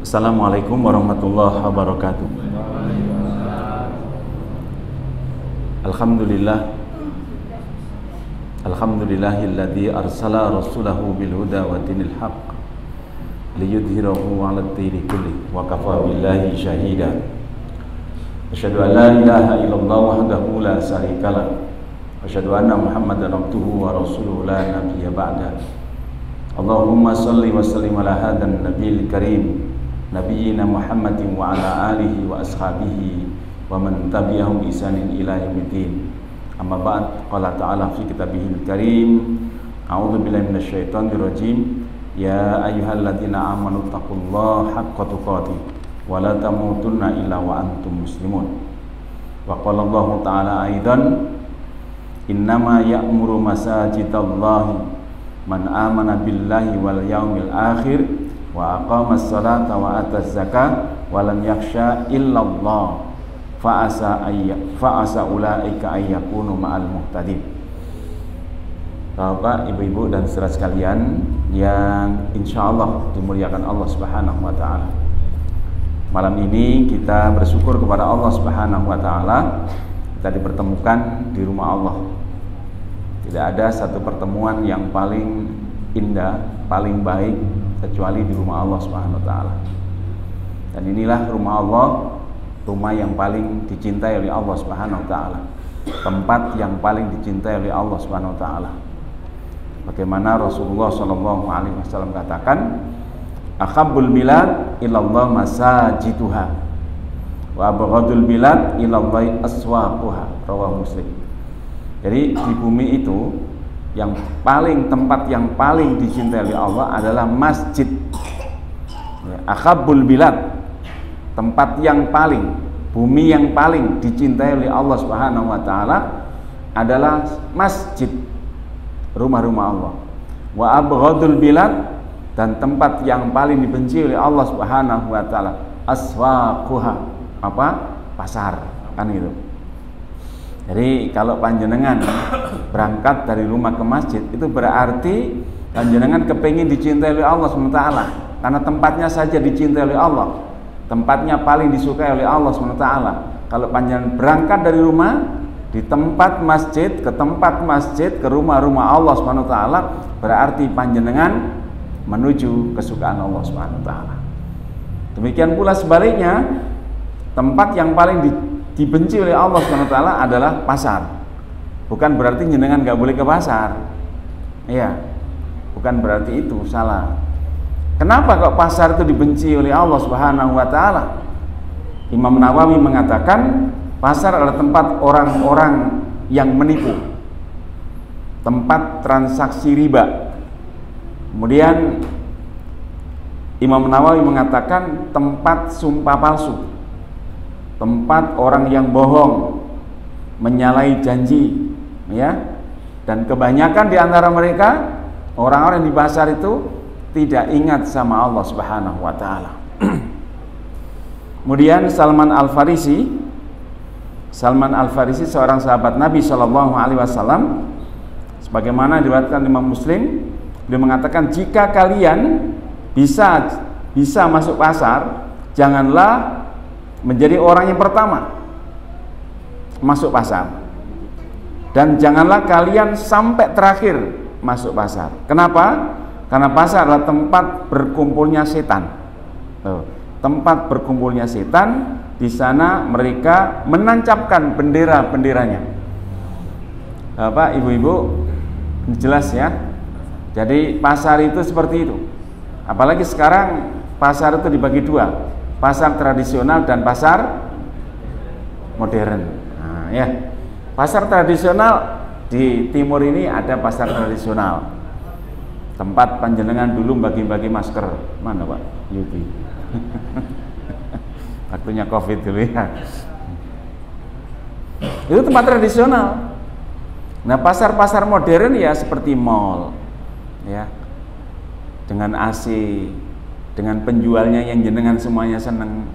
Assalamualaikum warahmatullahi wabarakatuh. Alhamdulillah. Alhamdulillahilladzi arsala rasulahu bil huda wa dinil haqq liyudhhirahu 'alad dini kulli wa kafa billahi shahida. Asyhadu an la ilaha illallah wahdahu la syarikalah wa asyhadu anna Muhammadan abduhu wa rasuluhu la nabiyya ba'da. Allahumma shalli wa sallim ala hadan nabiyil karim Nabiyyina Muhammadin wa ala alihi wa ashabihi wa man tabi'ahum bi ihsanin ila yaumiddin. Amma ba'd, qala ta'ala fi kitabihil karim, a'udzu billahi minasyaitonir rajim. Ya ayyuhalladzina amanu taqullaha haqqa tuqatih wa la tamutunna illa wa antum muslimun. Wa qala Allah ta'ala aidan, innama ya'muru masajidallahi man amana billahi wal yaumil akhir wa aqamas salata wa ataz zakah wa lam yakhsha illallah fa asa ulaika ayyakunu ma'al muhtadin. Bapak, ibu-ibu dan saudara sekalian yang insyaallah dimuliakan Allah Subhanahu wa taala. Malam ini kita bersyukur kepada Allah Subhanahu wa taala kita dipertemukan di rumah Allah. Tidak ada satu pertemuan yang paling indah, paling baik kecuali di rumah Allah Subhanahu wa taala. Dan inilah rumah Allah, rumah yang paling dicintai oleh Allah Subhanahu wa taala. Tempat yang paling dicintai oleh Allah Subhanahu wa taala. Bagaimana Rasulullah sallallahu alaihi wasallam katakan, "Akhabbul bilad ilallah masajiduha wa abghadul bilad ilallah aswaquha." Rawahu Muslim. Jadi di bumi itu yang paling, tempat yang paling dicintai oleh Allah adalah masjid. Akhabbul bilad, tempat yang paling, bumi yang paling dicintai oleh Allah Subhanahu wa taala adalah masjid, rumah-rumah Allah. Wa abghadul bilad, dan tempat yang paling dibenci oleh Allah Subhanahu wa taala aswaquha, apa? Pasar, kan gitu. Jadi kalau panjenengan berangkat dari rumah ke masjid, itu berarti panjenengan kepingin dicintai oleh Allah SWT, karena tempatnya saja dicintai oleh Allah, tempatnya paling disukai oleh Allah SWT. Kalau panjenengan berangkat dari rumah di tempat masjid, ke rumah-rumah Allah SWT, berarti panjenengan menuju kesukaan Allah SWT. Demikian pula sebaliknya, tempat yang paling dibenci oleh Allah SWT adalah pasar. Bukan berarti jenengan gak boleh ke pasar. Iya, bukan berarti itu, salah. Kenapa kok pasar itu dibenci oleh Allah Subhanahu wa taala? Imam Nawawi mengatakan pasar adalah tempat orang-orang yang menipu, tempat transaksi riba. Kemudian Imam Nawawi mengatakan tempat sumpah palsu, tempat orang yang bohong, menyalahi janji, ya. Dan kebanyakan di antara mereka, orang-orang di pasar itu tidak ingat sama Allah Subhanahu wa taala. Kemudian Salman Al-Farisi seorang sahabat Nabi Shallallahu alaihi wasallam, sebagaimana diriwayatkan Imam Muslim, beliau mengatakan, jika kalian bisa masuk pasar, janganlah menjadi orang yang pertama masuk pasar, dan janganlah kalian sampai terakhir masuk pasar. Kenapa? Karena pasar adalah tempat berkumpulnya setan. Tempat berkumpulnya setan. Di sana mereka menancapkan bendera-benderanya. Bapak, ibu-ibu, jelas ya. Jadi pasar itu seperti itu. Apalagi sekarang pasar itu dibagi dua, pasar tradisional dan pasar modern. Nah, ya. Pasar tradisional di timur ini ada pasar tradisional. Tempat panjenengan dulu bagi-bagi masker. Mana Pak Yudi? Waktunya Covid dulu ya. Itu tempat tradisional. Nah, pasar-pasar modern ya seperti mall. Ya. Dengan AC, dengan penjualnya yang jenengan semuanya seneng.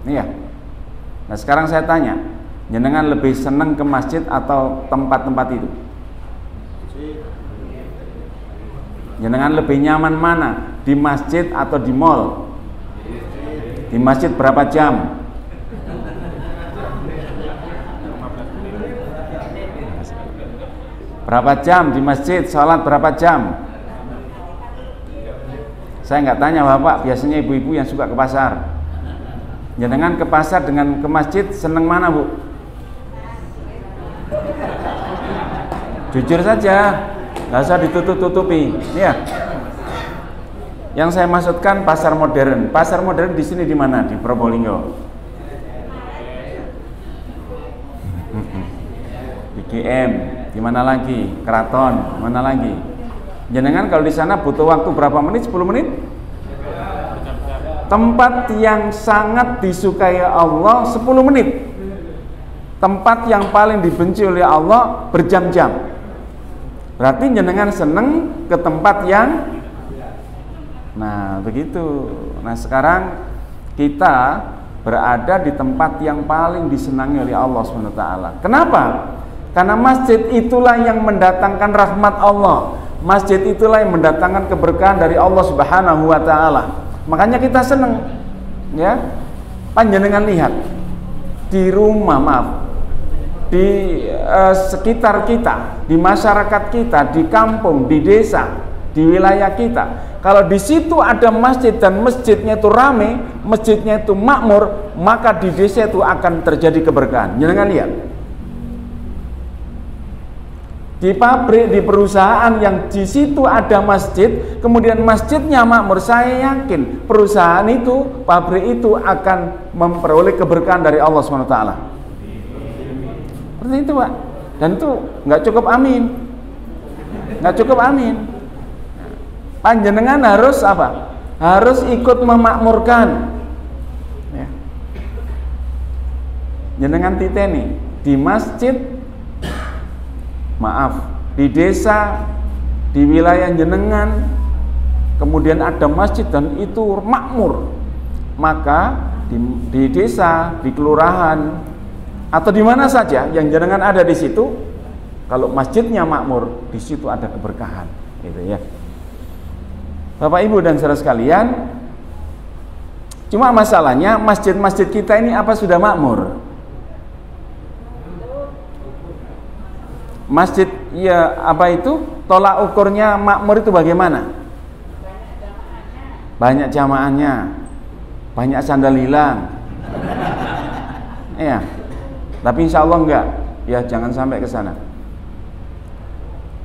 Iya. Nah, sekarang saya tanya, jenengan lebih seneng ke masjid atau tempat-tempat itu? Jenengan lebih nyaman mana? Di masjid atau di mall? Di masjid berapa jam? Berapa jam di masjid? Sholat berapa jam? Saya nggak tanya Bapak, biasanya ibu-ibu yang suka ke pasar. Jenengan ke pasar dengan ke masjid seneng mana, Bu? Jujur saja, nggak usah ditutup-tutupi. Ya. Yang saya maksudkan pasar modern. Pasar modern di sini di mana? Di Probolinggo. Di GM. Di mana lagi? Keraton. Mana lagi? Jenengan kalau di sana butuh waktu berapa menit? 10 menit? Tempat yang sangat disukai Allah 10 menit. Tempat yang paling dibenci oleh Allah berjam-jam. Berarti jenengan seneng ke tempat yang begitu. Nah, sekarang kita berada di tempat yang paling disenangi oleh Allah SWT. Kenapa? Karena masjid itulah yang mendatangkan rahmat Allah. Masjid itulah yang mendatangkan keberkahan dari Allah Subhanahu wa taala. Makanya kita senang, ya. Panjenengan lihat di rumah, di sekitar kita, di masyarakat kita, di kampung, di desa, di wilayah kita. Kalau di situ ada masjid dan masjidnya itu rame, masjidnya itu makmur, maka di desa itu akan terjadi keberkahan. Jangan lihat. Di pabrik, di perusahaan yang di situ ada masjid, kemudian masjidnya makmur, saya yakin perusahaan itu, pabrik itu akan memperoleh keberkahan dari Allah SWT. Seperti itu, Pak. Dan itu nggak cukup amin. Nggak cukup amin. Panjenengan harus apa? Harus ikut memakmurkan. Ya. Jenengan titeni di masjid, di desa, di wilayah jenengan, kemudian ada masjid dan itu makmur, maka di desa, di kelurahan, atau di mana saja yang jenengan ada di situ, kalau masjidnya makmur, di situ ada keberkahan, gitu ya. Bapak Ibu dan saudara sekalian, cuma masalahnya masjid-masjid kita ini apa sudah makmur? Masjid ya apa itu? Tolak ukurnya makmur itu bagaimana? Banyak jamaahnya, banyak sandal hilang. Ya, tapi insya Allah enggak. Ya jangan sampai ke sana.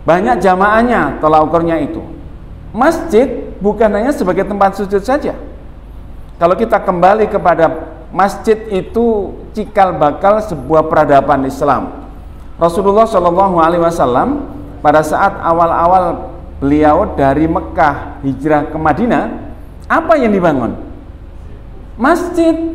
Banyak jamaahnya, tolak ukurnya itu. Masjid bukan hanya sebagai tempat sujud saja. Kalau kita kembali kepada masjid itu cikal bakal sebuah peradaban Islam. Rasulullah Shallallahu Alaihi Wasallam pada saat awal-awal beliau dari Mekah hijrah ke Madinah, apa yang dibangun? Masjid.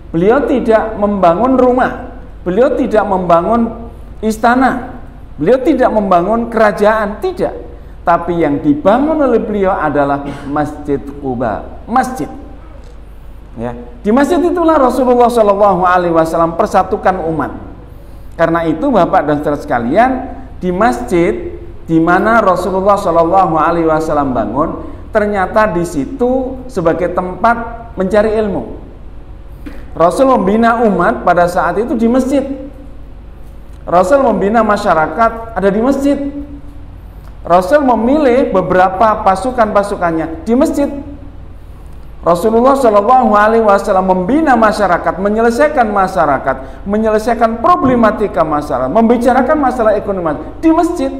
Beliau tidak membangun rumah, beliau tidak membangun istana, beliau tidak membangun kerajaan, tidak. Tapi yang dibangun oleh beliau adalah Masjid Quba, masjid. Ya, di masjid itulah Rasulullah Shallallahu Alaihi Wasallam persatukan umat. Karena itu Bapak dan saudara sekalian, di masjid di mana Rasulullah Shallallahu Alaihi Wasallam bangun, ternyata di situ sebagai tempat mencari ilmu. Rasul membina umat pada saat itu di masjid. Rasul membina masyarakat ada di masjid. Rasul memilih beberapa pasukan-pasukannya di masjid. Rasulullah Shallallahu Alaihi Wasallam membina masyarakat, menyelesaikan problematika masyarakat, membicarakan masalah ekonomi di masjid.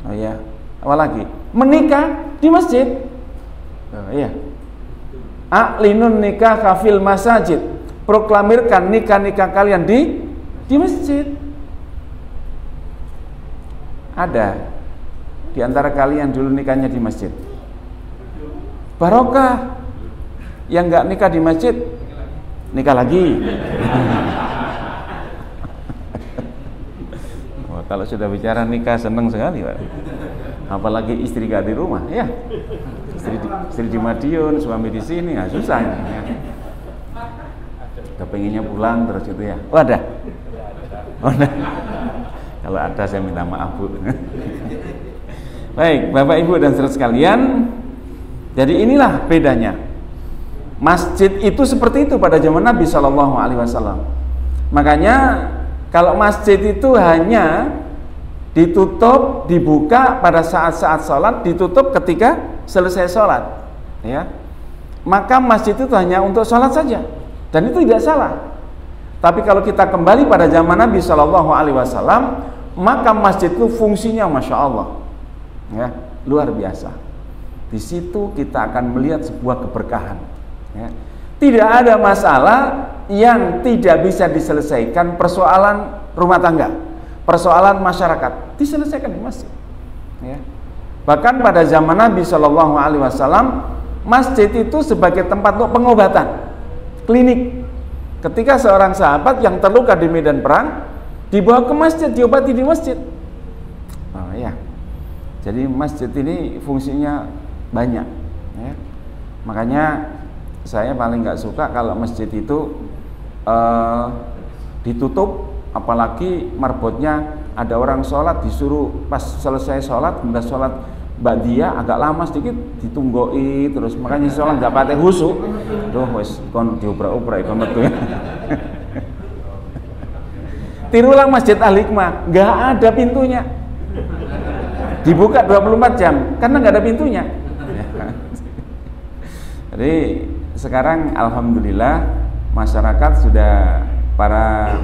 Oh ya, apalagi menikah di masjid. Oh iya, a'linun nikah kafil masajid, proklamirkan nikah-nikah kalian di masjid. Ada di antara kalian dulu nikahnya di masjid? Barokah. Yang nggak nikah di masjid, nikah lagi. Wah, kalau sudah bicara nikah seneng sekali, Pak. Apalagi istri gak di rumah, ya. Istri di Madiun, suami di sini, ya susah. Ya. Kepengennya pulang terus gitu ya. Oh ada. Kalau ada saya minta maaf, Bu. Baik, Bapak Ibu dan saudara sekalian. Jadi inilah bedanya. Masjid itu seperti itu pada zaman Nabi Shallallahu Alaihi Wasallam. Makanya kalau masjid itu hanya ditutup, dibuka pada saat-saat sholat, ditutup ketika selesai sholat, ya. Maka masjid itu hanya untuk sholat saja, dan itu tidak salah. Tapi kalau kita kembali pada zaman Nabi Shallallahu Alaihi Wasallam, maka masjid itu fungsinya masya Allah, ya, luar biasa. Di situ kita akan melihat sebuah keberkahan. Ya. Tidak ada masalah yang tidak bisa diselesaikan, persoalan rumah tangga, persoalan masyarakat diselesaikan di masjid. Ya. Bahkan pada zaman Nabi Shallallahu Alaihi Wasallam, masjid itu sebagai tempat untuk pengobatan, klinik. Ketika seorang sahabat yang terluka di medan perang dibawa ke masjid, diobati di masjid. Oh ya, jadi masjid ini fungsinya banyak. Ya. Makanya saya paling nggak suka kalau masjid itu ditutup, apalagi marbotnya ada orang sholat disuruh pas selesai sholat, benda sholat ba'diyah agak lama sedikit ditunggoi terus, makanya sholat nggak pakai khusyuk. Duh wes kon diobrak-obrak kon metu. Tirulah Masjid Al-Hikmah, nggak ada pintunya, dibuka 24 jam karena nggak ada pintunya. Jadi sekarang alhamdulillah masyarakat sudah, para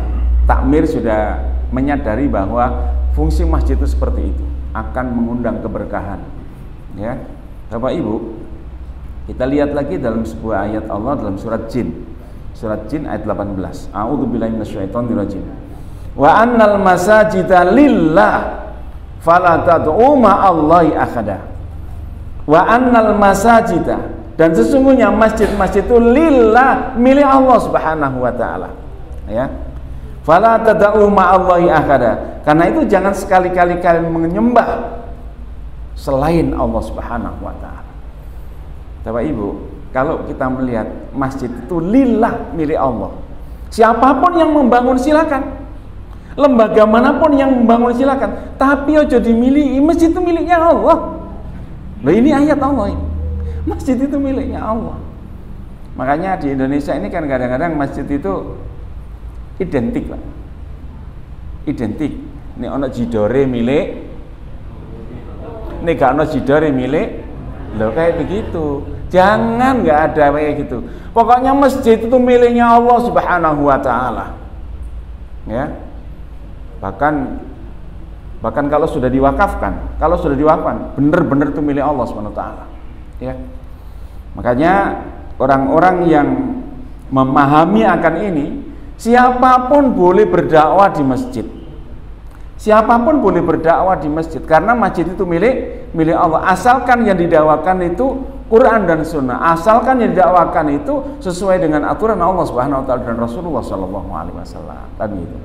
takmir sudah menyadari bahwa fungsi masjid itu seperti itu, akan mengundang keberkahan. Ya, Bapak Ibu, kita lihat lagi dalam sebuah ayat Allah dalam surat Jin. Surat Jin ayat 18. A'udzubillahi minasyaitonirrajim. Wa annal masajida lillah fala tad'u ma'allahi ahada. Wa annal masajida, dan sesungguhnya masjid-masjid itu lillah, milik Allah Subhanahu wa taala. Ya. Fala tad'u ma'allahi ahada. Karena itu jangan sekali-kali kalian menyembah selain Allah Subhanahu wa taala. Bapak Ibu, kalau kita melihat masjid itu lillah, milik Allah. Siapapun yang membangun silakan. Lembaga manapun yang membangun silakan, tapi ojo dimiliki, masjid itu miliknya Allah. Loh, ini ayat Allah ini. Masjid itu miliknya Allah. Makanya di Indonesia ini kan kadang-kadang masjid itu identik, Pak. Identik. Ini ono jidore milik, ini gak ono jidore milik. Loh, kayak begitu. Jangan nggak ada kayak gitu. Pokoknya masjid itu miliknya Allah Subhanahu wa taala. Ya. Bahkan kalau sudah diwakafkan, benar-benar itu milik Allah Subhanahu wa taala. Ya. Makanya orang-orang yang memahami akan ini, siapapun boleh berdakwah di masjid. Siapapun boleh berdakwah di masjid karena masjid itu milik Allah, asalkan yang didakwakan itu Quran dan Sunnah, asalkan yang didakwakan itu sesuai dengan aturan Allah Subhanahu wa taala dan Rasulullah sallallahu alaihi wasallam. Tadi itu.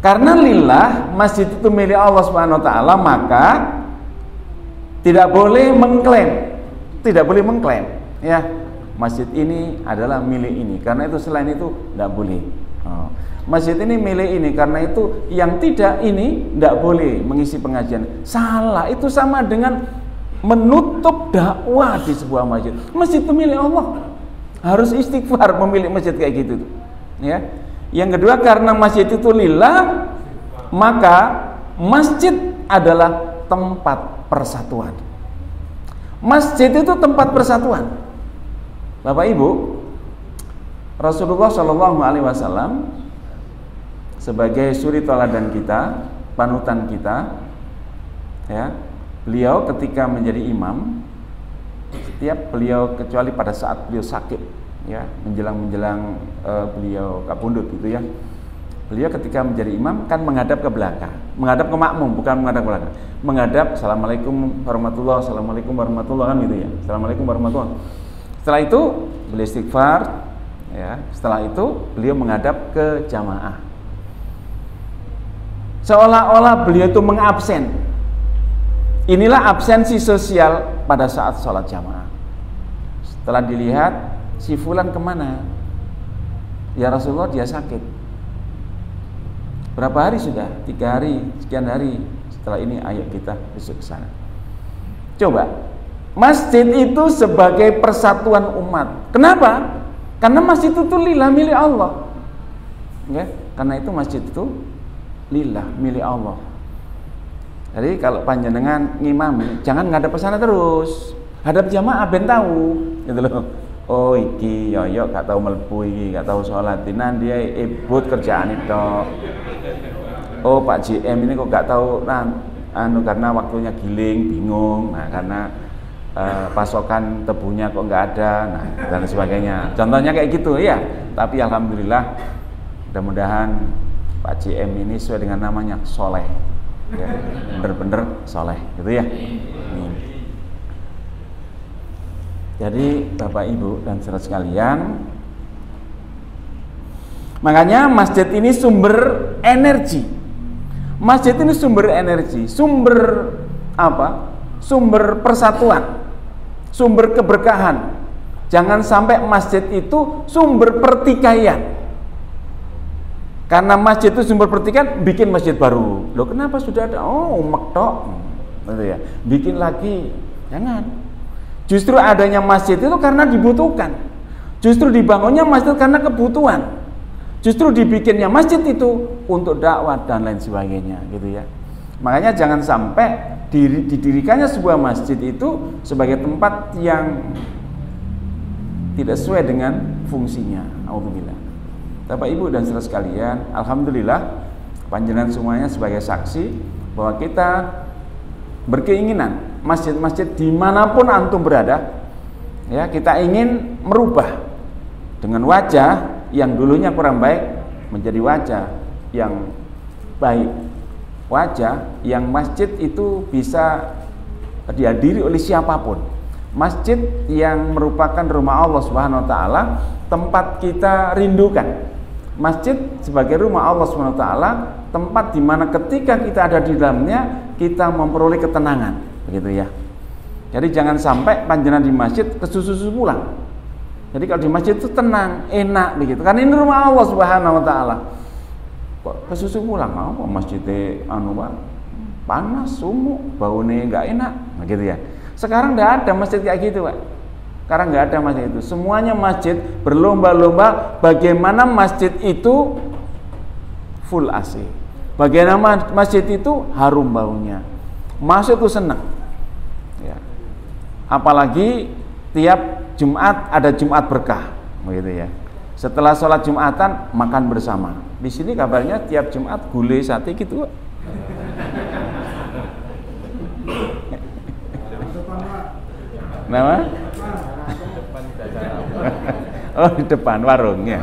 Karena lillah, masjid itu milik Allah Subhanahu wa taala, maka tidak boleh mengklaim, ya, masjid ini adalah milik ini. Karena itu selain itu tidak boleh. Masjid ini milik ini, karena itu yang tidak ini tidak boleh mengisi pengajian. Salah, itu sama dengan menutup dakwah di sebuah masjid. Masjid itu milik Allah, harus istighfar memilih masjid kayak gitu, ya. Yang kedua, karena masjid itu lillah, maka masjid adalah tempat persatuan. Masjid itu tempat persatuan. Bapak Ibu, Rasulullah Shallallahu Alaihi Wasallam sebagai suri teladan kita, panutan kita, ya, beliau ketika menjadi imam, setiap beliau, kecuali pada saat beliau sakit, ya, menjelang beliau kabundut gitu ya, beliau ketika menjadi imam kan menghadap ke belakang, menghadap ke makmum, bukan menghadap ke belakang, menghadap assalamualaikum warahmatullahi, assalamualaikum warahmatullahi, kan gitu ya, assalamualaikum warahmatullahi. Setelah itu beliau istighfar, ya, setelah itu beliau menghadap ke jamaah, seolah-olah beliau itu mengabsen. Inilah absensi sosial pada saat sholat jamaah. Setelah dilihat, si fulan kemana? Ya Rasulullah, dia sakit. Berapa hari sudah? 3 hari, sekian hari. Setelah ini ayo kita besok ke sana. Coba, masjid itu sebagai persatuan umat. Kenapa? Karena masjid itu lillah, milik Allah. Ya, karena itu masjid itu lillah, milik Allah. Jadi kalau panjenengan ngimami, jangan ngadep ke sana terus. Hadap jamaah ben tahu, gitu loh. Oh iki yoyo gak tahu mlebu iki, gak tahu sholat. Dia ibut kerjaan itu. Oh Pak JM ini kok gak tahu karena waktunya giling, bingung. Nah, karena pasokan tebunya kok nggak ada, nah dan sebagainya. Contohnya kayak gitu ya. Tapi alhamdulillah, mudah-mudahan Pak JM ini sesuai dengan namanya soleh, ya, bener-bener soleh, gitu ya. Jadi Bapak Ibu dan saudara sekalian, makanya masjid ini sumber energi. Masjid ini sumber energi, sumber apa? Sumber persatuan, sumber keberkahan. Jangan sampai masjid itu sumber pertikaian. Karena masjid itu sumber pertikaian, bikin masjid baru. Loh kenapa sudah ada? Oh umek tok, gitu ya. Bikin lagi, jangan. Justru adanya masjid itu karena dibutuhkan. Justru dibangunnya masjid karena kebutuhan. Justru dibikinnya masjid itu untuk dakwah dan lain sebagainya, gitu ya. Makanya jangan sampai didirikannya sebuah masjid itu sebagai tempat yang tidak sesuai dengan fungsinya. Alhamdulillah. Bapak Ibu dan saudara sekalian, alhamdulillah panjenengan semuanya sebagai saksi bahwa kita berkeinginan masjid-masjid dimanapun antum berada, ya kita ingin merubah dengan wajah yang dulunya kurang baik menjadi wajah yang baik. Wajah yang masjid itu bisa dihadiri oleh siapapun. Masjid yang merupakan rumah Allah Subhanahu wa taala, tempat kita rindukan. Masjid sebagai rumah Allah Subhanahu wa taala, tempat di mana ketika kita ada di dalamnya kita memperoleh ketenangan, begitu ya. Jadi jangan sampai panjenengan di masjid kesusu pulang. Jadi kalau di masjid itu tenang, enak begitu. Karena ini rumah Allah Subhanahu wa taala. Kok kesusu pulang apa masjidnya panas, sumuk, baunya nggak enak, nah, gitu ya. Sekarang nggak ada masjid kayak gitu, Pak. Sekarang nggak ada masjid itu. Semuanya masjid berlomba-lomba bagaimana masjid itu full AC. Bagaimana masjid itu harum baunya. Masuk tuh senang. Ya. Apalagi tiap Jumat ada Jumat berkah, begitu ya. Setelah sholat Jumatan makan bersama. Di sini kabarnya tiap Jumat gulai sate gitu. Nama? Oh di depan warungnya.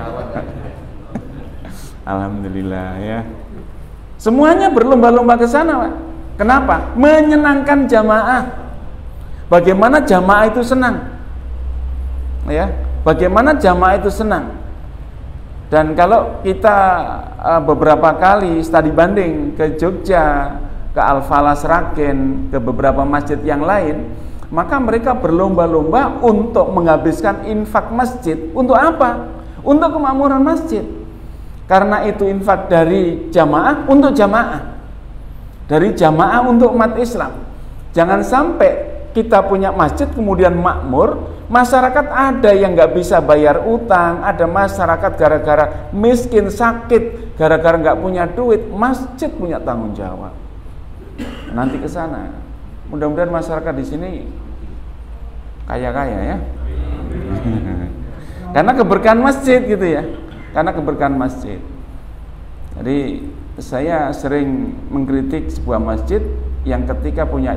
Alhamdulillah ya. Semuanya berlomba-lomba ke sana, Pak. Kenapa? Menyenangkan jamaah. Bagaimana jamaah itu senang? Ya, bagaimana jamaah itu senang? Dan kalau kita beberapa kali studi banding ke Jogja, ke Al-Falah Sragen, ke beberapa masjid yang lain, maka mereka berlomba-lomba untuk menghabiskan infak masjid. Untuk apa? Untuk kemakmuran masjid. Karena itu infak dari jamaah untuk jamaah. Dari jamaah untuk umat Islam. Jangan sampai kita punya masjid kemudian makmur, masyarakat ada yang nggak bisa bayar utang, ada masyarakat gara-gara miskin, sakit, gara-gara nggak punya duit, masjid punya tanggung jawab. Nanti ke sana. Mudah-mudahan masyarakat di sini kaya-kaya ya. Karena keberkahan masjid gitu ya. Karena keberkahan masjid. Jadi saya sering mengkritik sebuah masjid yang ketika punya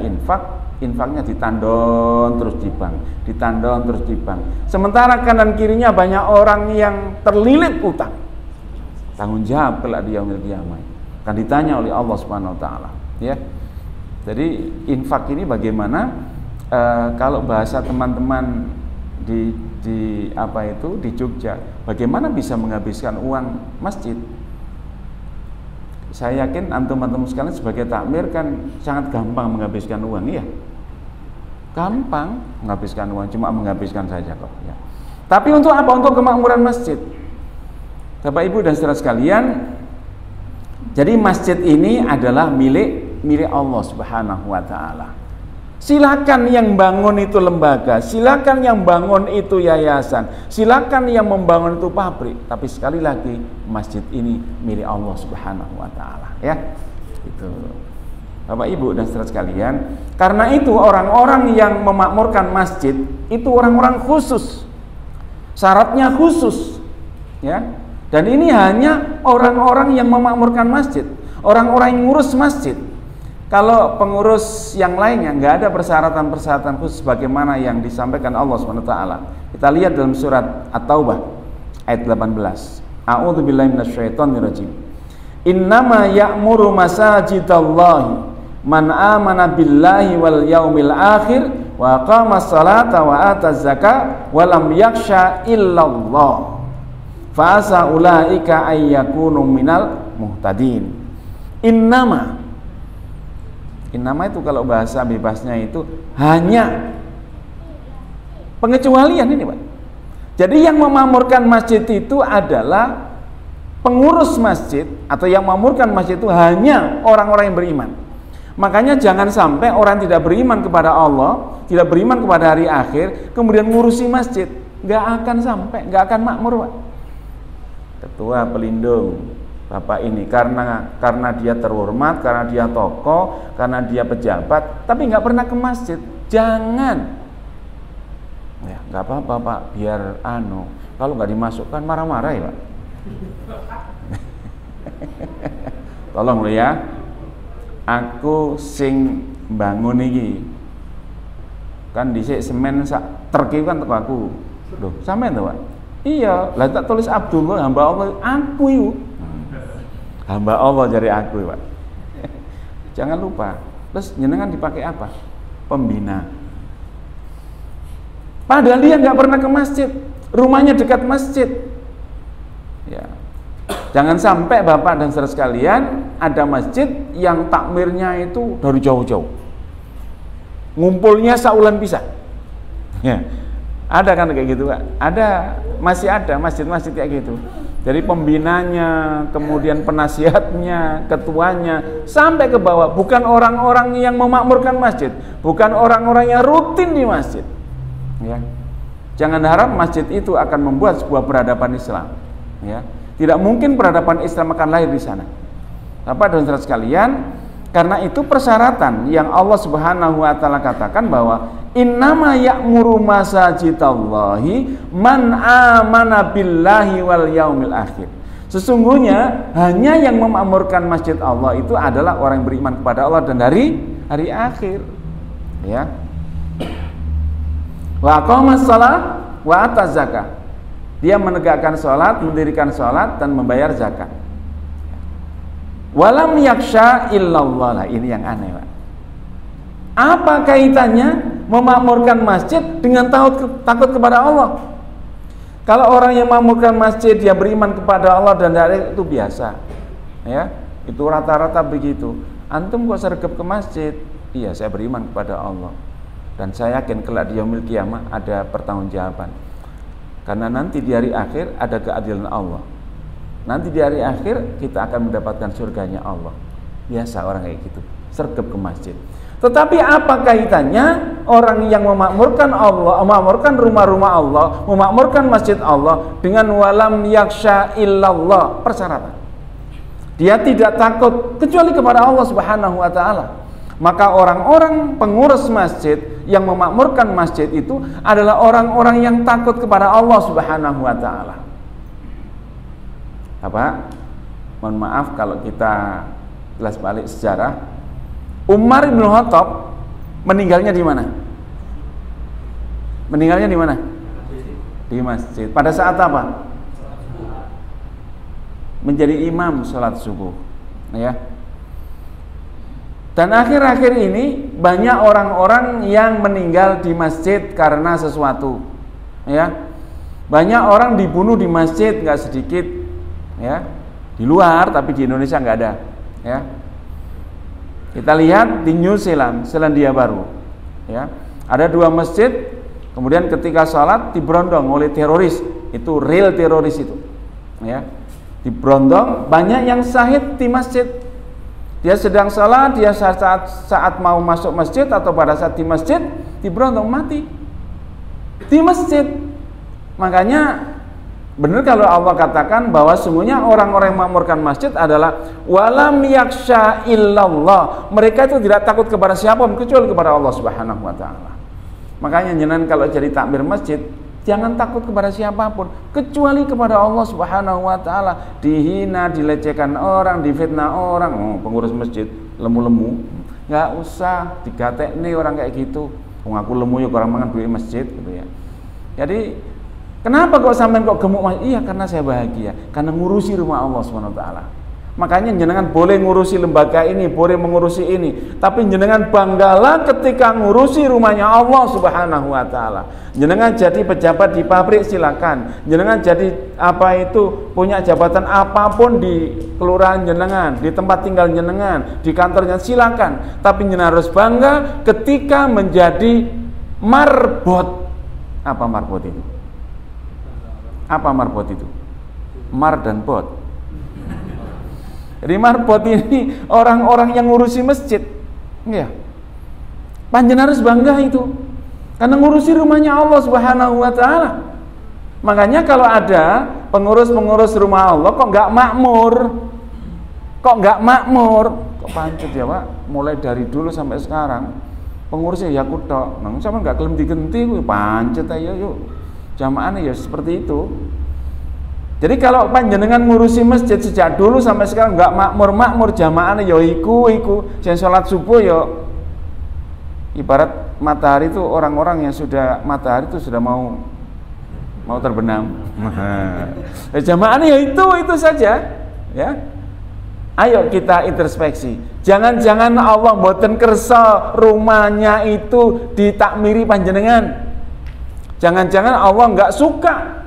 infaknya ditandon terus di bank, ditandon terus di bank. Sementara kanan kirinya banyak orang yang terlilit utang. Tanggung jawab kelak di yaumil qiyamah. Akan ditanya oleh Allah Subhanahu wa taala, ya. Jadi infak ini bagaimana? Kalau bahasa teman-teman di Jogja, bagaimana bisa menghabiskan uang masjid? Saya yakin antum-antum sekalian sebagai takmir kan sangat gampang menghabiskan uang, ya. Gampang menghabiskan uang, cuma menghabiskan saja kok. Ya. Tapi untuk apa? Untuk kemakmuran masjid. Bapak Ibu dan saudara sekalian, jadi masjid ini adalah milik Allah Subhanahu wa taala. Silakan yang bangun itu lembaga, silakan yang bangun itu yayasan, silakan yang membangun itu pabrik. Tapi sekali lagi, masjid ini milik Allah Subhanahu wa taala, ya. Itu. Bapak Ibu dan saudara sekalian, karena itu orang-orang yang memakmurkan masjid itu orang-orang khusus. Syaratnya khusus, ya. Dan ini hanya orang-orang yang memakmurkan masjid, orang-orang yang ngurus masjid. Kalau pengurus yang lainnya nggak ada persyaratan-persyaratan khusus bagaimana yang disampaikan Allah SWT. Kita lihat dalam surat At-Taubah ayat 18. A'udzubillahi minasyaitonirrajim. Innama ya'muru masajidallahi man amana billahi wal yaumil akhir wa aqamas salata wa ataz zakata wa lam yakhsha illallah. Fa asa ulaika ayyakunu minal muhtadin. Innama itu kalau bahasa bebasnya itu hanya pengecualian ini, Pak. Jadi yang memakmurkan masjid itu adalah pengurus masjid, atau yang memakmurkan masjid itu hanya orang-orang yang beriman. Makanya jangan sampai orang tidak beriman kepada Allah, tidak beriman kepada hari akhir, kemudian ngurusi masjid. Nggak akan sampai, nggak akan makmur, Pak. Ketua pelindung Bapak ini karena dia terhormat, karena dia tokoh, karena dia pejabat, tapi nggak pernah ke masjid. Jangan, ya nggak apa-apa Pak, biar kalau nggak dimasukkan marah-marah ya Pak. Tolong lo ya, aku sing bangun iki kan dhisik semen sak truk kan teko aku. Loh, sampean to Pak? Iya, lah tak tulis Abdullah hamba Allah, aku itu. Hamba Allah dari aku, Pak. Jangan lupa. Terus jenengan dipakai apa? Pembina. Padahal dia nggak pernah ke masjid, rumahnya dekat masjid. Ya. Jangan sampai Bapak dan saudara sekalian ada masjid yang takmirnya itu dari jauh-jauh. Ngumpulnya saulan pisah. Ya. Ada kan kayak gitu, Pak? Masih ada masjid-masjid kayak gitu. Jadi pembinanya, kemudian penasihatnya, ketuanya, sampai ke bawah. Bukan orang-orang yang memakmurkan masjid, bukan orang-orang yang rutin di masjid. Ya. Jangan harap masjid itu akan membuat sebuah peradaban Islam. Ya. Tidak mungkin peradaban Islam akan lahir di sana. Bapak dan saudara sekalian, karena itu persyaratan yang Allah Subhanahu wa taala katakan bahwa innama ya'muru masajidallahi man amana billahi wal yaumil akhir. Sesungguhnya hanya yang memakmurkan masjid Allah itu adalah orang yang beriman kepada Allah dan dari hari akhir. Ya. Wa aqamas shalah wa ataz zakah. Dia menegakkan salat, mendirikan salat dan membayar zakat. Walam yakhsha illallah. Lah ini yang aneh, Pak. Apa kaitannya memakmurkan masjid dengan takut kepada Allah? Kalau orang yang memakmurkan masjid dia beriman kepada Allah dan dari itu biasa, ya itu rata-rata begitu. Antum kok sergap ke masjid? Iya, saya beriman kepada Allah dan saya yakin kelak di yaumil kiamah ada pertanggungjawaban. Karena nanti di hari akhir ada keadilan Allah. Nanti di hari akhir kita akan mendapatkan surganya Allah. Biasa orang kayak gitu, sergap ke masjid. Tetapi apa kaitannya orang yang memakmurkan Allah, memakmurkan rumah-rumah Allah, memakmurkan masjid Allah dengan walam yakhsha illallah, persyaratan. Dia tidak takut kecuali kepada Allah Subhanahu wa taala. Maka orang-orang pengurus masjid yang memakmurkan masjid itu adalah orang-orang yang takut kepada Allah Subhanahu wa taala. Apa? Mohon maaf kalau kita jelas balik sejarah. Umar bin Khattab meninggalnya di mana? Meninggalnya di mana? Di masjid. Pada saat apa? Menjadi imam salat subuh, ya. Dan akhir-akhir ini banyak orang-orang yang meninggal di masjid karena sesuatu, ya. Banyak orang dibunuh di masjid, nggak sedikit, ya. Di luar, tapi di Indonesia nggak ada, ya. Kita lihat di New Zealand, Selandia Baru, ya, ada 2 masjid, kemudian ketika sholat diberondong oleh teroris, itu real teroris itu, ya, diberondong, banyak yang syahid di masjid. Dia sedang salat, dia saat mau masuk masjid atau pada saat di masjid diberontak mati di masjid. Makanya benar kalau Allah katakan bahwa sungguhnya orang-orang yang memakmurkan masjid adalah walam yaksha illallah. Mereka itu tidak takut kepada siapapun kecuali kepada Allah Subhanahu wa taala. Makanya jenengan kalau jadi takmir masjid jangan takut kepada siapapun kecuali kepada Allah Subhanahu wa taala. Dihina, dilecehkan orang, difitnah orang, pengurus masjid lemu-lemu, enggak usah digatekne orang kayak gitu. Wong aku lemu ya orang mangan duit masjid gitu ya. Jadi kenapa kok sampean kok gemuk mas? Iya karena saya bahagia, karena ngurusi rumah Allah Subhanahu wa taala. Makanya jenengan boleh ngurusi lembaga ini, boleh mengurusi ini, tapi jenengan banggalah ketika ngurusi rumahnya Allah Subhanahu wa taala. Jenengan jadi pejabat di pabrik silakan. Jenengan jadi punya jabatan apapun di kelurahan jenengan, di tempat tinggal jenengan, di kantornya silakan. Tapi jenengan harus bangga ketika menjadi marbot. Apa marbot itu? Apa marbot itu? Mar dan bot. Jadi marbot ini orang-orang yang ngurusi masjid. Ya. Panjenengan harus bangga itu. Karena ngurusi rumahnya Allah Subhanahu wa taala. Makanya kalau ada pengurus-pengurus rumah Allah kok enggak makmur? Kok enggak makmur? Kok pancet ya, Pak? Mulai dari dulu sampai sekarang pengurusnya ya kutok. Nang sampean enggak kelem digenti kuwi pancet ayo yuk. Jamaahnya ya seperti itu. Jadi kalau panjenengan ngurusi masjid sejak dulu sampai sekarang enggak makmur jamaahnya ya iku sing salat subuh ya ibarat matahari itu orang-orang yang sudah matahari itu sudah mau terbenam. Jamaahnya ya itu saja ya. Ayo kita introspeksi. Jangan-jangan Allah mboten kersa rumahnya itu ditakmiri panjenengan. Jangan-jangan Allah enggak suka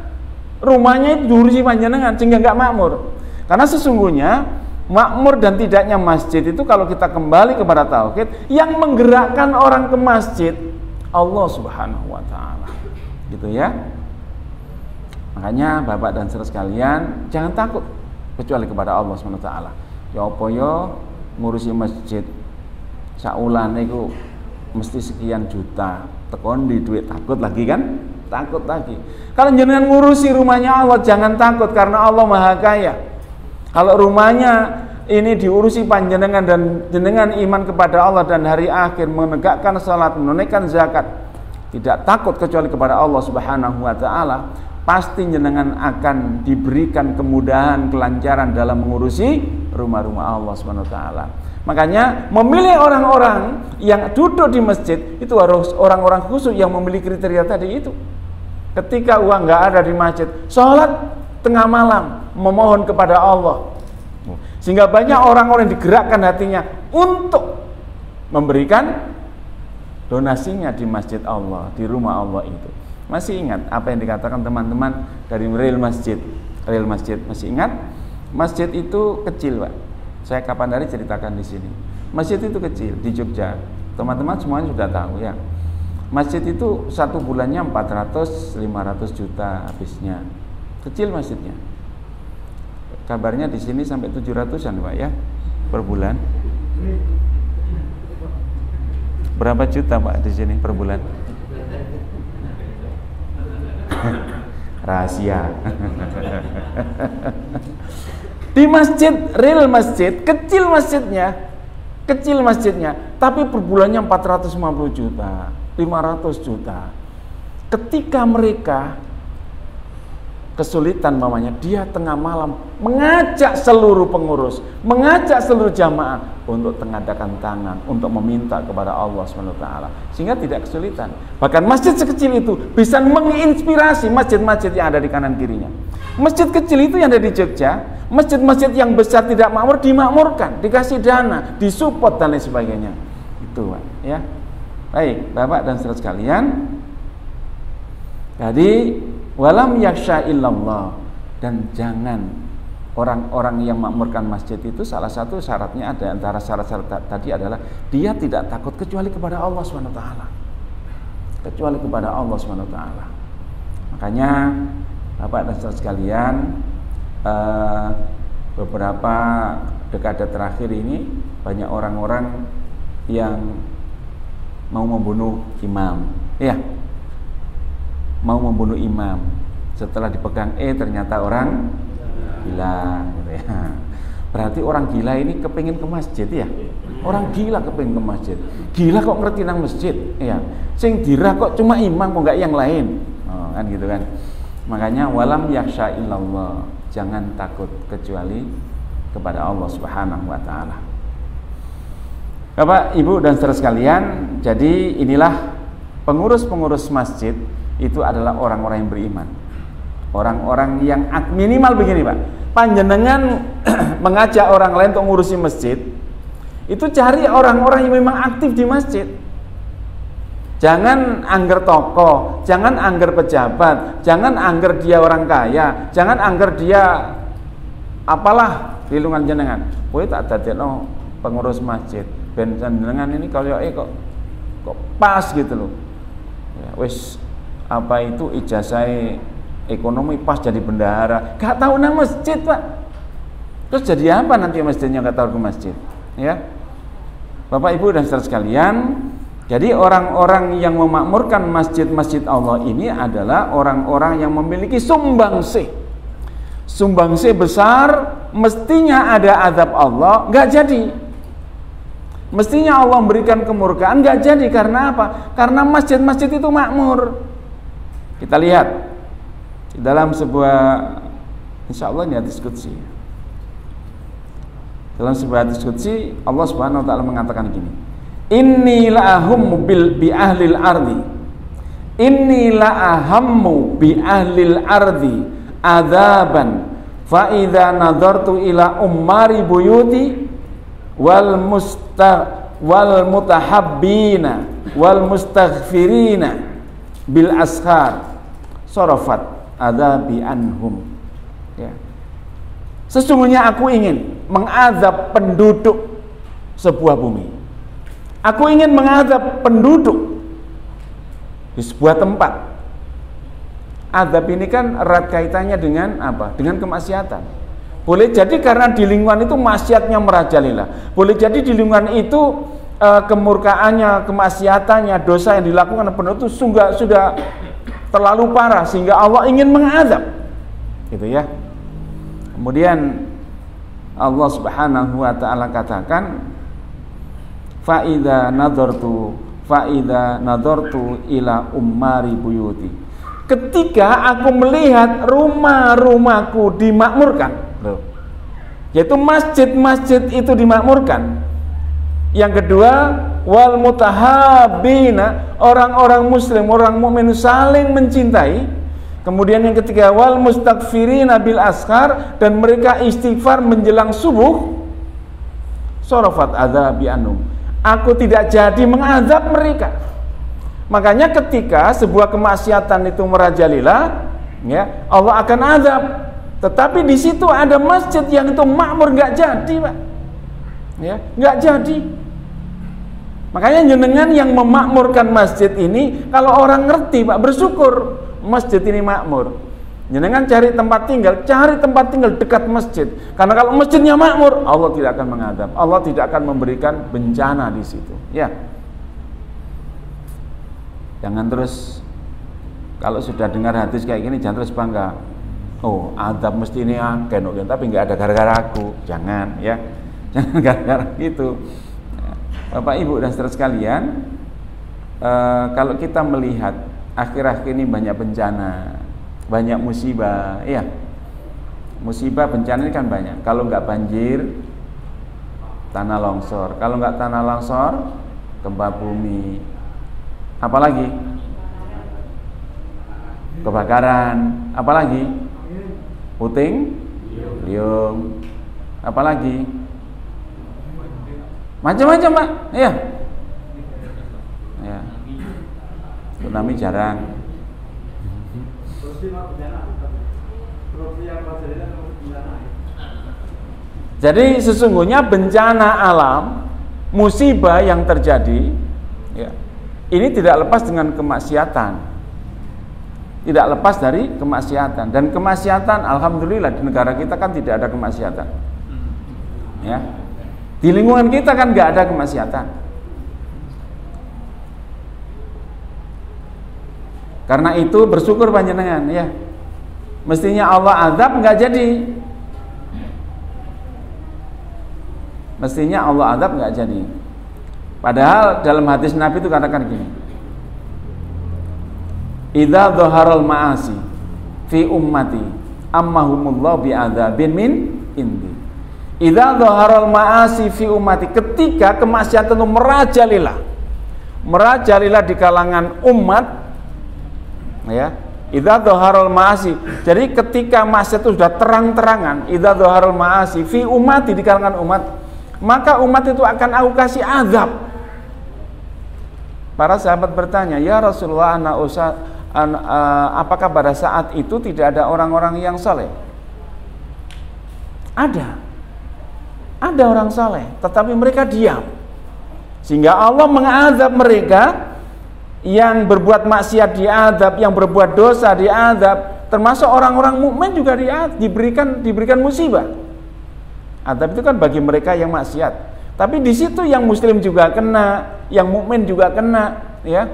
rumahnya itu diurusi panjenengan sehingga enggak makmur. Karena sesungguhnya makmur dan tidaknya masjid itu kalau kita kembali kepada tauhid, yang menggerakkan orang ke masjid Allah Subhanahu wa taala. Gitu ya. Makanya Bapak dan Saudara sekalian, jangan takut kecuali kepada Allah Subhanahu wa taala. Ya apa ya ngurusi masjid saulane iku mesti sekian juta. Tekon di duit takut lagi kan? Takut lagi. Kalau jenengan ngurusi rumahnya Allah jangan takut karena Allah Maha Kaya. Kalau rumahnya ini diurusi panjenengan dan jenengan iman kepada Allah dan hari akhir, menegakkan salat, menunaikan zakat, tidak takut kecuali kepada Allah Subhanahu wa taala, pasti jenengan akan diberikan kemudahan, kelancaran dalam mengurusi rumah-rumah Allah Subhanahu wa taala. Makanya memilih orang-orang yang duduk di masjid itu harus orang-orang khusus yang memiliki kriteria tadi itu. Ketika uang nggak ada di masjid, sholat tengah malam memohon kepada Allah, sehingga banyak orang-orang digerakkan hatinya untuk memberikan donasinya di masjid Allah, di rumah Allah itu. Masih ingat apa yang dikatakan teman-teman dari Real Masjid? Real Masjid masih ingat? Masjid itu kecil, Pak. Saya kapan hari ceritakan di sini. Masjid itu kecil di Jogja. Teman-teman semuanya sudah tahu ya. Masjid itu satu bulannya 400-500 juta habisnya. Kecil masjidnya. Kabarnya di sini sampai 700-an, Pak ya, per bulan. Berapa juta, Pak, di sini per bulan? Rahasia. Di masjid, real masjid, kecil masjidnya, tapi per bulannya 450 juta, 500 juta. Ketika mereka kesulitan mamanya, dia tengah malam mengajak seluruh pengurus, mengajak seluruh jamaah untuk mengadakan tangan, untuk meminta kepada Allah SWT, sehingga tidak kesulitan. Bahkan masjid sekecil itu bisa menginspirasi masjid-masjid yang ada di kanan kirinya. Masjid kecil itu yang ada di Jogja, masjid-masjid yang besar tidak makmur dimakmurkan, dikasih dana, disupport dan lain sebagainya. Itu, Pak, ya. Baik, Bapak dan Saudara sekalian. Jadi walam yaksha illallah, dan jangan orang-orang yang makmurkan masjid itu salah satu syaratnya ada, antara syarat-syarat tadi adalah dia tidak takut kecuali kepada Allah SWT. Kecuali kepada Allah SWT. Makanya Bapak dan Saudara sekalian, beberapa dekade terakhir ini banyak orang-orang yang mau membunuh imam, ya, mau membunuh imam. Setelah dipegang ternyata orang gila, gitu ya. Berarti orang gila ini kepingin ke masjid, ya. Orang gila kepingin ke masjid. Gila kok ngerti nang masjid, ya. Sing dirah kok cuma imam, kok nggak yang lain, kan gitu kan. Makanya walam yakhsha illallah, jangan takut kecuali kepada Allah Subhanahu wa taala. Bapak, Ibu dan saudara sekalian, jadi inilah pengurus-pengurus masjid itu adalah orang-orang yang beriman. Orang-orang yang minimal begini, Pak. Panjenengan mengajak orang lain untuk ngurusi masjid, itu cari orang-orang yang memang aktif di masjid. Jangan angger tokoh, jangan angger pejabat, jangan angger dia orang kaya, jangan angger dia apalah di lingkungan jenengan. Kowe tak dadekno pengurus masjid. Ben jenengan ini kalau kok pas gitu loh. Ya, wis apa itu ijazah ekonomi pas jadi bendahara, gak tahu nang masjid, Pak. Terus jadi apa nanti masjidnya gak tahu ke masjid, ya. Bapak Ibu dan saudara sekalian, jadi orang-orang yang memakmurkan masjid-masjid Allah ini adalah orang-orang yang memiliki sumbangsih. Sumbangsih besar, mestinya ada azab Allah, gak jadi. Mestinya Allah memberikan kemurkaan, gak jadi. Karena apa? Karena masjid-masjid itu makmur. Kita lihat di dalam sebuah, insya Allah ini hadis qudsi. Dalam sebuah hadis qudsi, Allah Subhanahu wa taala mengatakan gini, inni la'ahummu bi ahlil ardi, inni la'ahammu bi ahlil ardi adzaban fa idza nadartu ila ummari buyuti wal mutahabbina wal mustaghfirina bil ashar sarafat adzabi anhum, ya. Sesungguhnya aku ingin mengazab penduduk sebuah bumi. Aku ingin mengazab penduduk di sebuah tempat. Azab ini kan erat kaitannya dengan apa? Dengan kemaksiatan. Boleh jadi karena di lingkungan itu maksiatnya merajalela. Boleh jadi di lingkungan itu kemurkaannya, kemaksiatannya, dosa yang dilakukan penduduk itu sudah terlalu parah sehingga Allah ingin mengazab. Gitu ya. Kemudian Allah Subhanahu wa taala katakan fa idza nadartu ila ummari buyuti. Ketika aku melihat rumah-rumahku dimakmurkan, yaitu masjid-masjid itu dimakmurkan. Yang kedua, wal mutahabbina, orang-orang muslim, orang mukmin saling mencintai. Kemudian yang ketiga, wal mustaghfirina bil ashar, dan mereka istighfar menjelang subuh. Sarafat adzabi anhum, aku tidak jadi mengazab mereka. Makanya ketika sebuah kemaksiatan itu merajalela, ya, Allah akan azab. Tetapi di situ ada masjid yang itu makmur, nggak jadi, Pak. Ya, nggak jadi. Makanya jenengan yang memakmurkan masjid ini, kalau orang ngerti, Pak, bersyukur masjid ini makmur. Jenengan cari tempat tinggal dekat masjid. Karena kalau masjidnya makmur, Allah tidak akan mengadab, Allah tidak akan memberikan bencana di situ. Ya. Jangan terus kalau sudah dengar hadis kayak gini jangan terus bangga. Oh, adab mesti ini tapi nggak ada gara-gara aku. Jangan, ya. Jangan gara-gara gitu. Bapak Ibu dan saudara sekalian, kalau kita melihat akhir-akhir ini banyak bencana, banyak musibah, iya. Musibah bencana ini kan banyak. Kalau nggak banjir, tanah longsor. Kalau nggak tanah longsor, gempa bumi. Apalagi? Kebakaran. Apalagi? Puting beliung. Apalagi? Macam-macam, Pak. Iya. Ya. Tsunami jarang. Jadi sesungguhnya bencana alam, musibah yang terjadi, ya, ini tidak lepas dengan kemaksiatan. Tidak lepas dari kemaksiatan. Dan kemaksiatan, alhamdulillah di negara kita kan tidak ada kemaksiatan. Ya. Di lingkungan kita kan nggak ada kemaksiatan. Karena itu bersyukur panjenengan ya. Mestinya Allah azab nggak jadi. Mestinya Allah azab nggak jadi. Padahal dalam hadis Nabi itu katakan gini. Idza dhaharal ma'asi fi ummati ammahumullah bi'adzabin min indi. Idza dhaharal ma'asi fi ummati, ketika kemaksiatan itu merajalela di kalangan umat ya. Idza dhaharal ma'asi, jadi ketika maksiat itu sudah terang-terangan, idza dhaharal ma'asi fi ummati, di kalangan umat, maka umat itu akan aku kasih azab. Para sahabat bertanya, ya Rasulullah, apakah pada saat itu tidak ada orang-orang yang saleh? Ada orang saleh, tetapi mereka diam, sehingga Allah mengazab mereka. Yang berbuat maksiat diazab, yang berbuat dosa diazab, termasuk orang-orang mukmin juga diberikan musibah. Azab itu kan bagi mereka yang maksiat. Tapi di situ yang muslim juga kena, yang mukmin juga kena, ya.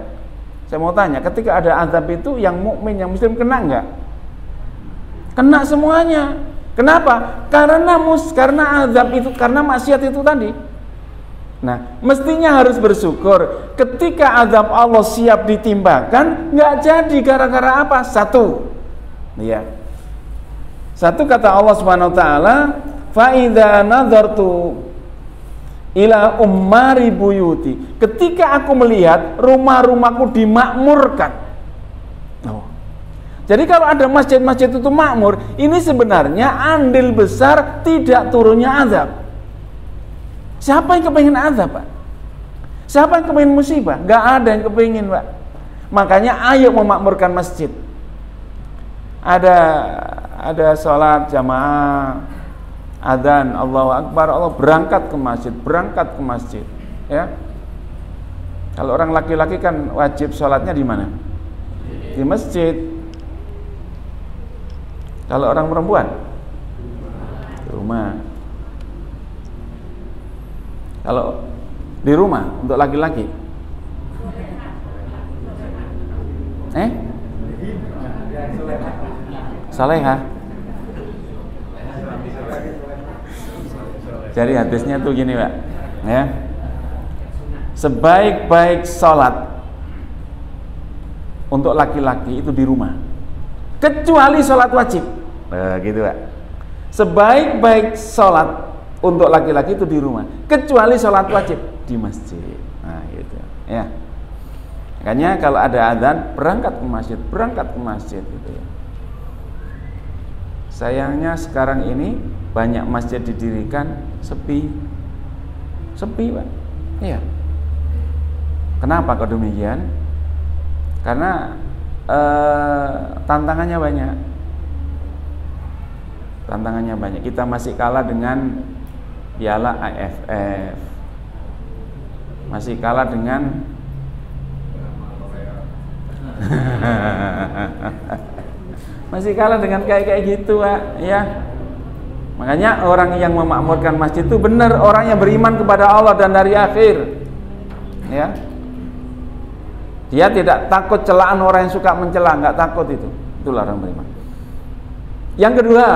Saya mau tanya, ketika ada azab itu yang mukmin, yang muslim kena enggak? Kena semuanya. Kenapa? Karena azab itu, karena maksiat itu tadi. Nah, mestinya harus bersyukur ketika azab Allah siap ditimbakan, nggak jadi gara-gara apa? Satu, kata Allah Subhanahu Wa Taala, fa idza nadartu ila ummari buyuti, ketika aku melihat rumah-rumahku dimakmurkan. Jadi kalau ada masjid-masjid itu makmur, ini sebenarnya andil besar tidak turunnya azab. Siapa yang kepingin azab, Pak? Siapa yang kepingin musibah? Gak ada yang kepingin, Pak. Makanya ayo memakmurkan masjid. Ada sholat jamaah, adzan, Allahu Akbar, Allah berangkat ke masjid, ya. Kalau orang laki-laki kan wajib sholatnya di mana? Di masjid. Kalau orang perempuan di rumah. Kalau di rumah untuk laki-laki, salehah. Jadi hadisnya tuh gini, Pak, ya. Sebaik-baik sholat untuk laki-laki itu di rumah, kecuali sholat wajib. Gitu, Pak. Sebaik-baik sholat untuk laki-laki itu di rumah, kecuali sholat wajib di masjid. Nah, gitu, ya. Makanya kalau ada adzan, berangkat ke masjid, gitu ya. Sayangnya sekarang ini banyak masjid didirikan sepi, Pak. Iya. Kenapa kok demikian? Karena tantangannya banyak. Kita masih kalah dengan Piala AFF, masih kalah dengan kayak gitu, Pak, ya. Makanya orang yang memakmurkan masjid itu benar orang yang beriman kepada Allah dan hari akhir, ya. Dia tidak takut celaan orang yang suka mencela, nggak takut itu. Itulah orang beriman. Yang kedua,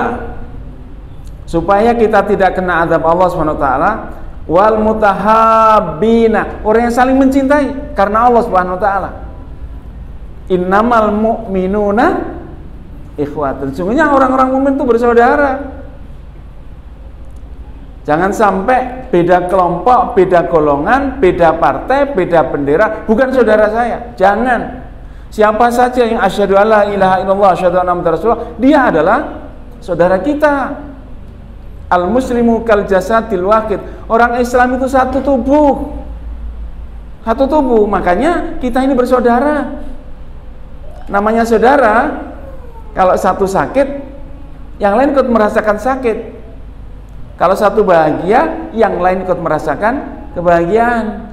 supaya kita tidak kena azab Allah SWT, wal mutahabbina, orang yang saling mencintai karena Allah SWT. Innamal mu'minuna ikhwatun, sesungguhnya orang-orang mukmin itu bersaudara. Jangan sampai beda kelompok, beda golongan, beda partai, beda bendera, bukan saudara saya. Jangan. Siapa saja yang asyhadu alla ilaha illallah asyhadu anna muhammadar rasulullah, dia adalah saudara kita. Al muslimu kal jasadil wahid. Orang Islam itu satu tubuh. Makanya kita ini bersaudara. Namanya saudara, kalau satu sakit, yang lain ikut merasakan sakit. Kalau satu bahagia, yang lain ikut merasakan kebahagiaan,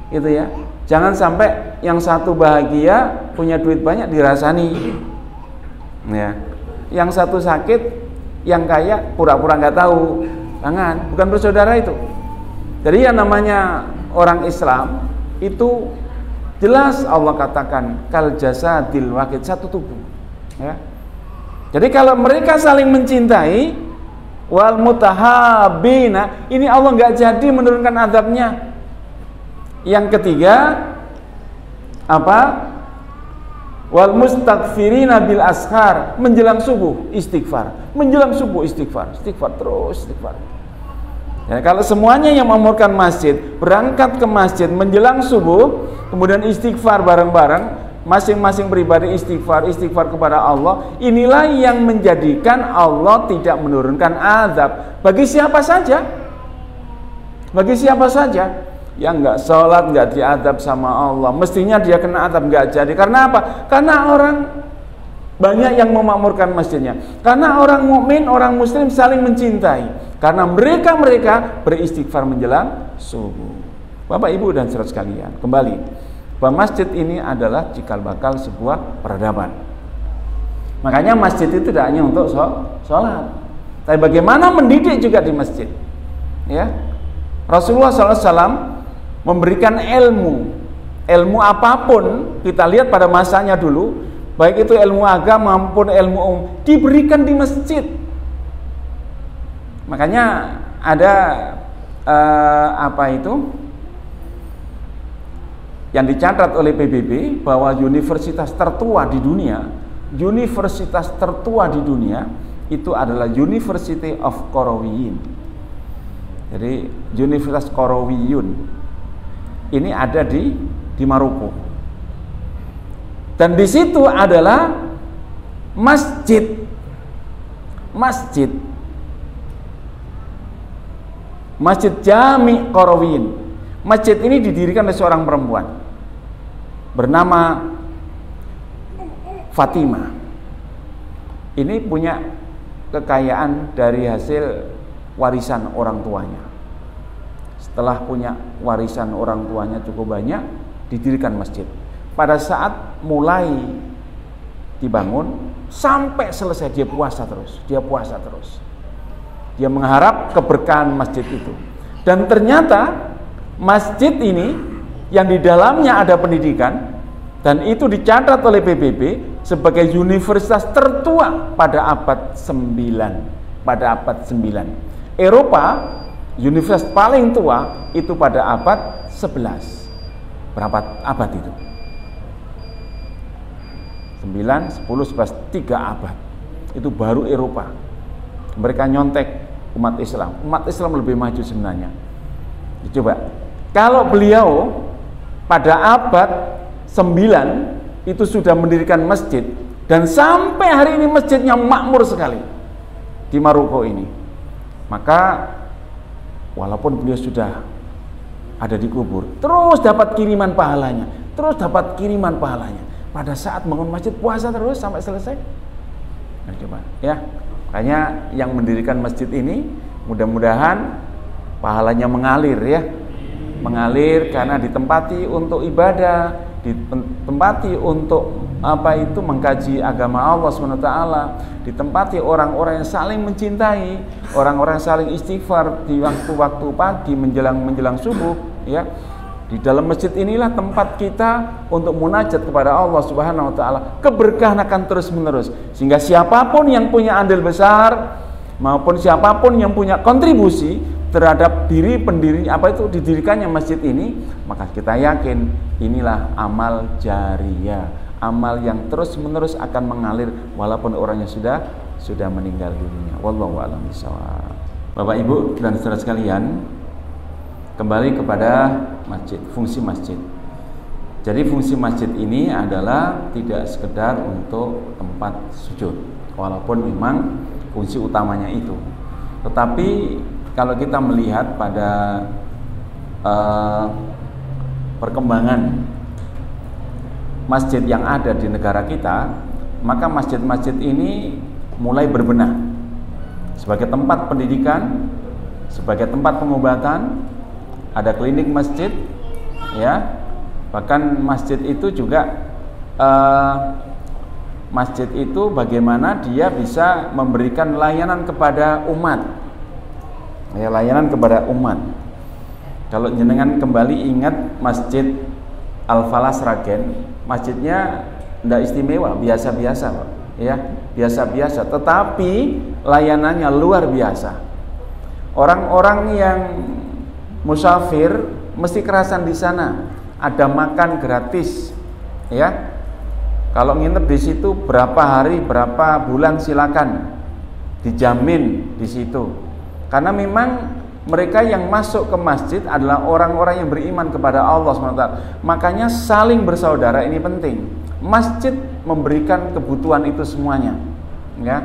gitu ya. Jangan sampai yang satu bahagia, punya duit banyak dirasani, ya. Yang satu sakit, yang kaya pura-pura nggak tahu, Jangan, bukan bersaudara itu. Jadi yang namanya orang Islam itu jelas Allah katakan kal jasadil wahid, satu tubuh. Ya. Jadi kalau mereka saling mencintai wal mutahabina, ini Allah nggak jadi menurunkan azabnya. Yang ketiga apa? Wal mustaghfirina bil ashar, menjelang subuh istighfar, menjelang subuh istighfar, istighfar terus istighfar. Ya, kalau semuanya yang memamurkan masjid berangkat ke masjid menjelang subuh, kemudian istighfar bareng-bareng, masing-masing pribadi istighfar kepada Allah, inilah yang menjadikan Allah tidak menurunkan azab bagi siapa saja. Bagi siapa saja yang nggak sholat nggak diadab sama Allah, mestinya dia kena adab, nggak jadi. Karena apa? Karena orang banyak yang memakmurkan masjidnya, karena orang mukmin, orang muslim saling mencintai, karena mereka beristighfar menjelang subuh. Bapak Ibu dan saudara sekalian, kembali bahwa masjid ini adalah cikal bakal sebuah peradaban. Makanya masjid itu tidak hanya untuk sholat, tapi bagaimana mendidik juga di masjid. Ya, Rasulullah SAW memberikan ilmu apapun, kita lihat pada masanya dulu, baik itu ilmu agama maupun ilmu diberikan di masjid. Makanya ada yang dicatat oleh PBB bahwa universitas tertua di dunia itu adalah University of Qarawiyyin. Jadi Universitas Qarawiyyin ini ada di Maroko, dan di situ adalah masjid Jami Qarawiyyin. Masjid ini didirikan oleh seorang perempuan bernama Fatimah. Ini punya kekayaan dari hasil warisan orang tuanya. Setelah punya warisan orang tuanya cukup banyak, didirikan masjid. Pada saat mulai dibangun sampai selesai dia puasa terus. Dia mengharap keberkahan masjid itu. Dan ternyata masjid ini yang di dalamnya ada pendidikan, dan itu dicatat oleh PBB sebagai universitas tertua pada abad 9. Eropa, universitas paling tua itu pada abad 11. Berapa abad itu? 9, 10, 11, 3 abad. Itu baru Eropa. Mereka nyontek umat Islam. Umat Islam lebih maju sebenarnya. Coba, kalau beliau pada abad 9 itu sudah mendirikan masjid, dan sampai hari ini masjidnya makmur sekali di Maroko ini, maka walaupun beliau sudah ada di kubur, terus dapat kiriman pahalanya. Pada saat bangun masjid puasa terus sampai selesai. Nah, coba ya. Makanya yang mendirikan masjid ini mudah-mudahan pahalanya mengalir ya. Mengalir karena ditempati untuk ibadah, ditempati untuk mengkaji agama Allah SWT, ditempati orang-orang yang saling mencintai, orang-orang yang saling istighfar di waktu-waktu pagi menjelang subuh ya. Di dalam masjid inilah tempat kita untuk munajat kepada Allah Subhanahu wa taala. Keberkahan akan terus-menerus, sehingga siapapun yang punya andil besar maupun siapapun yang punya kontribusi terhadap didirikannya masjid ini, maka kita yakin inilah amal jariyah, amal yang terus-menerus akan mengalir walaupun orangnya sudah meninggal dunia. Wallahu a'lam bishawab. Bapak Ibu dan saudara sekalian, kembali kepada masjid, fungsi masjid. Jadi fungsi masjid ini adalah tidak sekedar untuk tempat sujud, walaupun memang fungsi utamanya itu. Tetapi kalau kita melihat pada perkembangan masjid yang ada di negara kita, maka masjid-masjid ini mulai berbenah sebagai tempat pendidikan, sebagai tempat pengobatan. Ada klinik masjid ya, bahkan masjid itu juga masjid itu bagaimana dia bisa memberikan layanan kepada umat. Ya, layanan kepada umat. Kalau jenengan kembali ingat Masjid Al-Falah Sragen, masjidnya tidak istimewa, biasa-biasa, Pak. Ya, biasa-biasa, tetapi layanannya luar biasa. Orang-orang yang musafir mesti kerasan di sana. Ada makan gratis, ya. Kalau nginep di situ berapa hari, berapa bulan silakan, dijamin di situ. Karena memang mereka yang masuk ke masjid adalah orang-orang yang beriman kepada Allah SWT. Makanya saling bersaudara ini penting. Masjid memberikan kebutuhan itu semuanya, ya.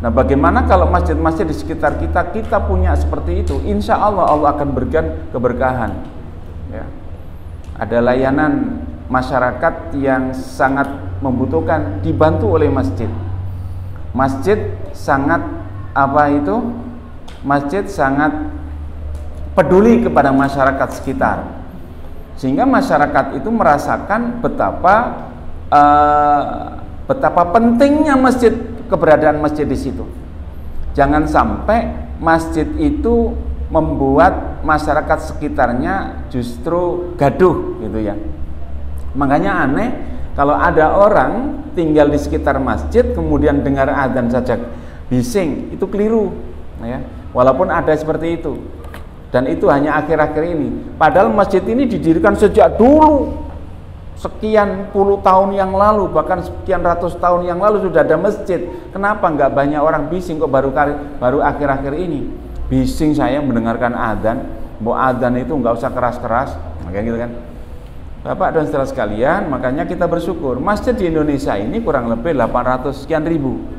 Nah, bagaimana kalau masjid-masjid di sekitar kita punya seperti itu? Insya Allah Allah akan berikan keberkahan, ya. Ada layanan masyarakat yang sangat membutuhkan, dibantu oleh masjid. Masjid sangat Masjid sangat peduli kepada masyarakat sekitar, sehingga masyarakat itu merasakan betapa pentingnya masjid, keberadaan masjid di situ. Jangan sampai masjid itu membuat masyarakat sekitarnya justru gaduh, gitu ya. Makanya aneh kalau ada orang tinggal di sekitar masjid kemudian dengar adzan saja bising, itu keliru, ya. Walaupun ada seperti itu, dan itu hanya akhir-akhir ini. Padahal masjid ini didirikan sejak dulu, sekian puluh tahun yang lalu, bahkan sekian ratus tahun yang lalu sudah ada masjid. Kenapa nggak banyak orang bising kok baru akhir-akhir ini? Bising saya mendengarkan adzan. Mau adzan itu nggak usah keras-keras, kayak gitu kan. Bapak dan saudara sekalian, makanya kita bersyukur masjid di Indonesia ini kurang lebih 800 sekian ribu.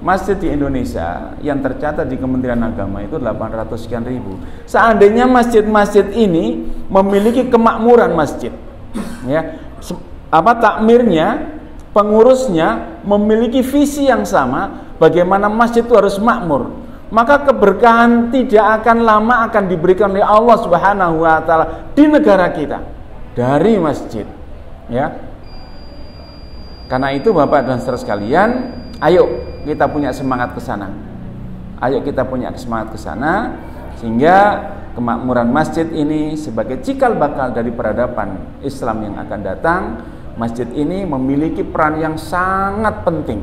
Masjid di Indonesia yang tercatat di Kementerian Agama itu 800 sekian ribu. Seandainya masjid-masjid ini memiliki kemakmuran masjid, ya, takmirnya, pengurusnya memiliki visi yang sama, bagaimana masjid itu harus makmur, maka keberkahan tidak akan lama akan diberikan oleh Allah Subhanahu wa taala di negara kita dari masjid, ya. Karena itu Bapak dan saudara sekalian, ayo kita punya semangat ke sana. Ayo kita punya semangat ke sana, sehingga kemakmuran masjid ini sebagai cikal bakal dari peradaban Islam yang akan datang. Masjid ini memiliki peran yang sangat penting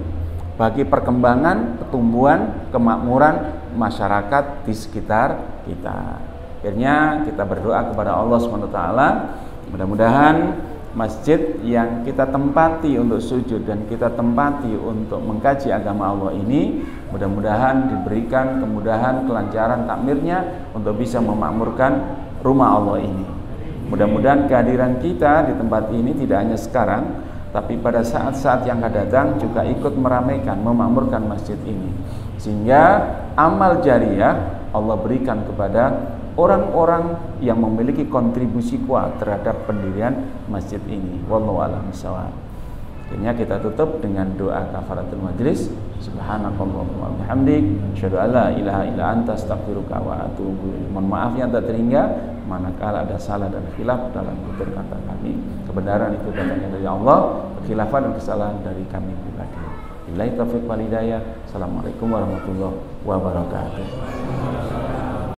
bagi perkembangan, pertumbuhan, kemakmuran masyarakat di sekitar kita. Akhirnya kita berdoa kepada Allah SWT, mudah-mudahan masjid yang kita tempati untuk sujud dan kita tempati untuk mengkaji agama Allah ini, mudah-mudahan diberikan kemudahan, kelancaran takmirnya untuk bisa memakmurkan rumah Allah ini. Mudah-mudahan kehadiran kita di tempat ini tidak hanya sekarang, tapi pada saat-saat yang akan datang juga ikut meramaikan, memakmurkan masjid ini, sehingga amal jariah Allah berikan kepada orang-orang yang memiliki kontribusi kuat terhadap pendirian masjid ini. Wallahu a'lam bishawab. Akhirnya kita tutup dengan doa kafaratul majlis. Subhanakallahumma wa bihamdik, asyhadu an la ilaha illa anta, astaghfiruka wa atubu ilaik. Mohon maaf yang tak terhingga manakala ada salah dan khilaf dalam tutur kata kami. Kebenaran itu datangnya dari Allah, kekhilafan dan kesalahan dari kami pribadi. Billahi taufiq wal hidayah. Assalamualaikum warahmatullahi wabarakatuh.